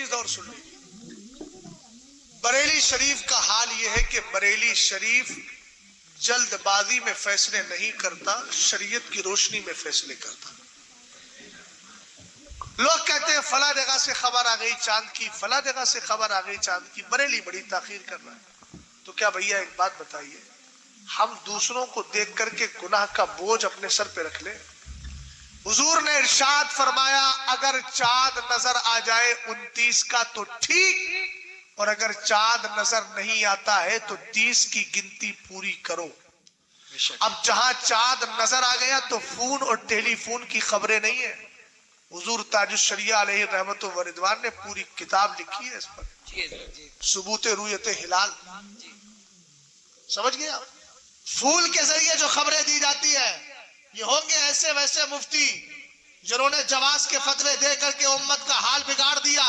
چیز اور سن لیجیے، بریلی شریف کا حال یہ ہے کہ بریلی شریف جلد بازی میں فیصلے نہیں کرتا، شریعت کی روشنی میں فیصلے کرتا۔ لوگ کہتے ہیں فلاں جگہ سے خبر آ گئی چاند کی، فلاں جگہ سے خبر آ گئی چاند کی، بریلی بڑی تاخیر کر رہا ہے۔ تو کیا بھیا ایک بات بتائیے، ہم دوسروں کو دیکھ کر کے گناہ کا بوجھ اپنے سر پہ رکھ لیں؟ حضور نے ارشاد فرمایا اگر چاند نظر آ جائے 29 کا تو ٹھیک، اور اگر چاند نظر نہیں آتا ہے تو 30 کی گنتی پوری کرو۔ اب جہاں چاند نظر آ گیا تو فون اور ٹیلی فون کی خبریں نہیں ہیں۔ حضور تاج الشریعہ علیہ رحمت و رضوان نے پوری کتاب لکھی ہے اس پر، ثبوت رؤیت ہلال۔ سمجھ گیا؟ پھول کے ذریعے جو خبریں دی جاتی ہیں، یہ ہوں گے ایسے ویسے مفتی جنہوں نے جواز کے فتوے دے کر کے امت کا حال بگاڑ دیا۔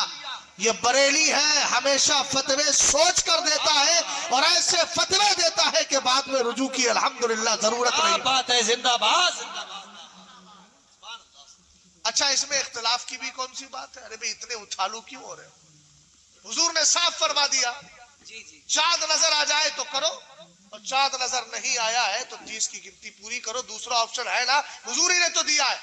یہ بریلی ہے، ہمیشہ فتوے سوچ کر دیتا ہے اور ایسے فتوے دیتا ہے کہ بعد میں رجوع کی الحمدللہ ضرورت نہیں۔ بات ہے، زندہ باد۔ اچھا اس میں اختلاف کی بھی کون سی بات ہے؟ ارے بھئی اتنے اچھالو کیوں ہو رہے ہیں؟ حضور نے صاف فرما دیا چاند نظر آ جائے تو کرو، اور چاند نظر نہیں آیا ہے تو 30 کی گنتی پوری کرو، دوسرا آپشن ہے نا، حضور ہی نے تو دیا ہے۔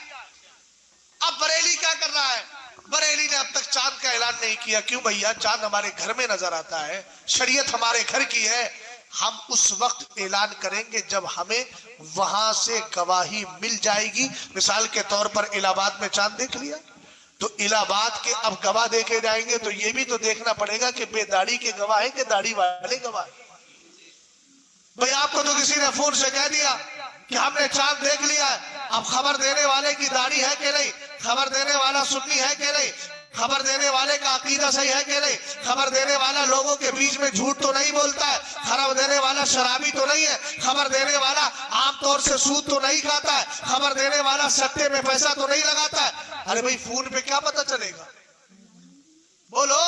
اب بریلی کیا کر رہا ہے؟ بریلی نے اب تک چاند کا اعلان نہیں کیا۔ کیوں بھیا؟ چاند ہمارے گھر میں نظر آتا ہے، شریعت ہمارے گھر کی ہے، ہم اس وقت اعلان کریں گے جب ہمیں وہاں سے گواہی مل جائے گی۔ مثال کے طور پر الہ آباد میں چاند دیکھ لیا تو الہ آباد کے اب گواہ دیکھے جائیں گے، تو یہ بھی تو دیکھنا پڑے گا کہ بے داڑھی کے گواہ ہیں کہ داڑھی والے گواہ ہیں۔ بھئی آپ کو تو کسی نے فون سے کہہ دیا کہ ہم نے چاند دیکھ لیا ہے، اب خبر دینے والے کی داڑھی ہے کہ نہیں، خبر دینے والا سنی ہے کہ نہیں، خبر دینے والے کا عقیدہ صحیح ہے کہ نہیں، خبر دینے والا لوگوں کے بیچ میں جھوٹ تو نہیں بولتا ہے، خبر دینے والا شرابی تو نہیں ہے، خبر دینے والا عام طور سے سود تو نہیں کھاتا ہے، خبر دینے والا سٹے میں پیسہ تو نہیں لگاتا ہے۔ ارے بھئی فون پہ کیا پتہ چلے گا؟ بولو۔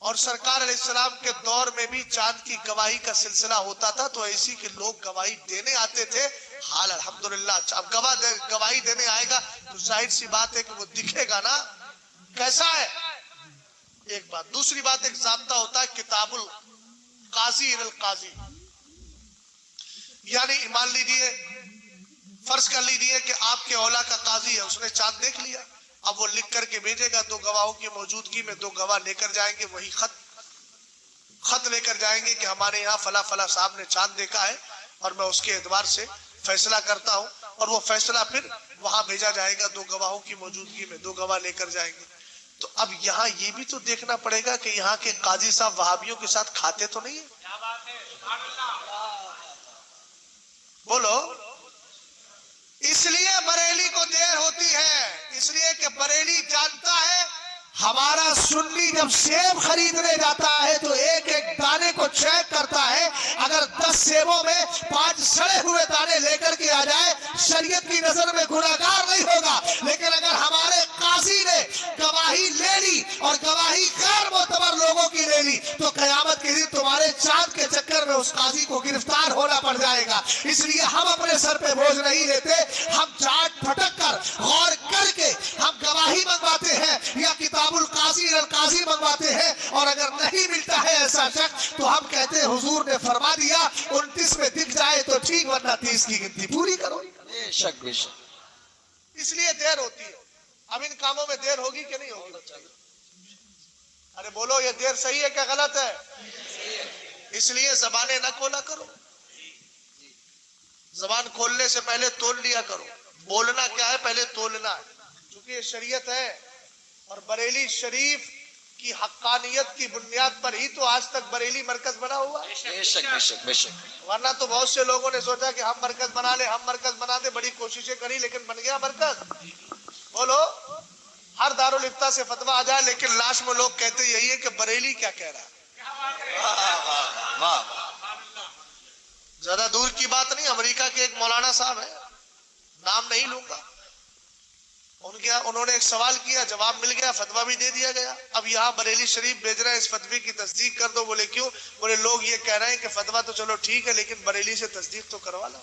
اور سرکار علیہ السلام کے دور میں بھی چاند کی گواہی کا سلسلہ ہوتا تھا تو ایسی کہ لوگ گواہی دینے آتے تھے۔ حال الحمدللہ اب گواہی دینے آئے گا تو ظاہر سی بات ہے کہ وہ دکھے گا نا کیسا ہے۔ ایک بات، دوسری بات ایک ضابطہ ہوتا ہے کتاب القاضی القاضی، یعنی مان لیجئے فرض کر لیجئے کہ آپ کے اولا کا قاضی ہے، اس نے چاند دیکھ لیا، اب وہ لکھ کر کے بھیجے گا، دو گواہوں کی موجودگی میں دو گواہ لے کر جائیں گے، وہی خط لے کر جائیں گے کہ ہمارے یہاں فلاں فلاں صاحب نے چاند دیکھا ہے اور میں اس کے اعتبار سے فیصلہ کرتا ہوں، اور وہ فیصلہ پھر وہاں بھیجا جائے گا، دو گواہوں کی موجودگی میں دو گواہ لے کر جائیں گے۔ تو اب یہاں یہ بھی تو دیکھنا پڑے گا کہ یہاں کے قاضی صاحب وہابیوں کے ساتھ کھاتے تو نہیں ہیں؟ بولو۔ اس لیے بریلی کو دیر ہوتی ہے، اس لیے کہ بریلی جانتا ہے ہمارا سنی جب سیب خریدنے جاتا ہے تو ایک ایک دانے کو چیک کرتا ہے، اگر 10 سیبوں میں 5 سڑے ہوئے دانے لے کر کے آ جائے شریعت کی نظر میں گناہگار نہیں ہوگا۔ لیکن اگر ہمارے قاضی نے گواہی لے لی اور گواہی غیر معتبر لوگوں کی لے لی تو قیامت کے دن تمہارے چاند کے چکر میں اس قاضی کو گرفتار ہونا پڑ جائے گا۔ اس لیے ہم اپنے سر پہ بوجھ نہیں لیتے، ہم چاند پھٹک کر غور کر کے ہم گواہی منگواتے ہیں یا کتاب القاضی القاضی منگواتے ہیں، اور اگر نہیں ملتا ہے ایسا شخص تو ہم کہتے ہیں حضور نے فرما دیا 29 میں دکھ جائے تو ٹھیک، ورنہ 30 کی گنتی پوری کرو۔ بے شک بے شک۔ اس لیے دیر ہوتی ہے۔ اب ان کاموں میں دیر ہوگی کہ نہیں ہوگی؟ ارے بولو، یہ دیر صحیح ہے کہ غلط ہے؟ اس لیے زبانیں نہ کھولا کرو، زبان کھولنے سے پہلے تول لیا کرو۔ بولنا کیا ہے؟ پہلے تولنا ہے، چونکہ یہ شریعت ہے، اور بریلی شریف کی حقانیت کی بنیاد پر ہی تو آج تک بریلی مرکز بنا ہوا ہے۔ بے شک بے شک بے شک۔ ورنہ تو بہت سے لوگوں نے سوچا کہ ہم مرکز بنا لیں، ہم مرکز بنا دیں، بڑی کوششیں کری لیکن بن گیا مرکز؟ بولو۔ ہر دارالفتہ سے فتویٰ آ جائے لیکن لاش میں لوگ کہتے یہی ہے کہ بریلی کیا کہہ رہا ہے۔ زیادہ دور کی بات نہیں، امریکہ کے ایک مولانا صاحب ہیں، نام نہیں لوں گا، انہوں نے ایک سوال کیا، جواب مل گیا، فتویٰ بھی دے دیا گیا۔ اب یہاں بریلی شریف بھیج رہے ہیں اس فتوے کی تصدیق کر دو۔ بولے کیوں؟ بولے لوگ یہ کہہ رہے ہیں کہ فتویٰ تو چلو ٹھیک ہے لیکن بریلی سے تصدیق تو کروا لو۔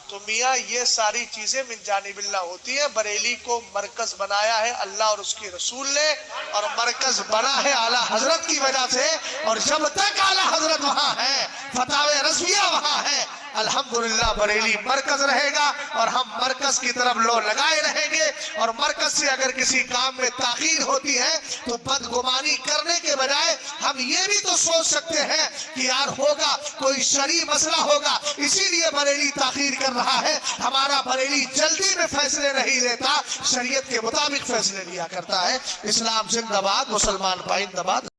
تو میاں یہ ساری چیزیں من جانب اللہ ہوتی ہیں. بریلی کو مرکز بنایا ہے اللہ اور اس کے رسول نے, اور مرکز بنا ہے اعلیٰ حضرت کی وجہ سے, اور جب تک اعلیٰ حضرت وہاں ہے, فتاوی رضویہ وہاں ہے, الحمدللہ بریلی مرکز رہے گا, اور ہم مرکز کی طرف لو لگائے رہیں گے. اور مرکز سے اگر کسی کام میں تاخیر ہوتی ہے تو بدگمانی کرنے کے بجائے ہم یہ بھی تو سوچ سکتے ہیں کہ یار ہوگا کوئی شرعی مسئلہ ہوگا, اسی لیے بریلی تاخیر کر رہا ہے. ہمارا بریلی جلدی میں فیصلے نہیں لیتا, شریعت کے مطابق فیصلے لیا کرتا ہے. اسلام زندہ باد, مسلمان پائندہ باد.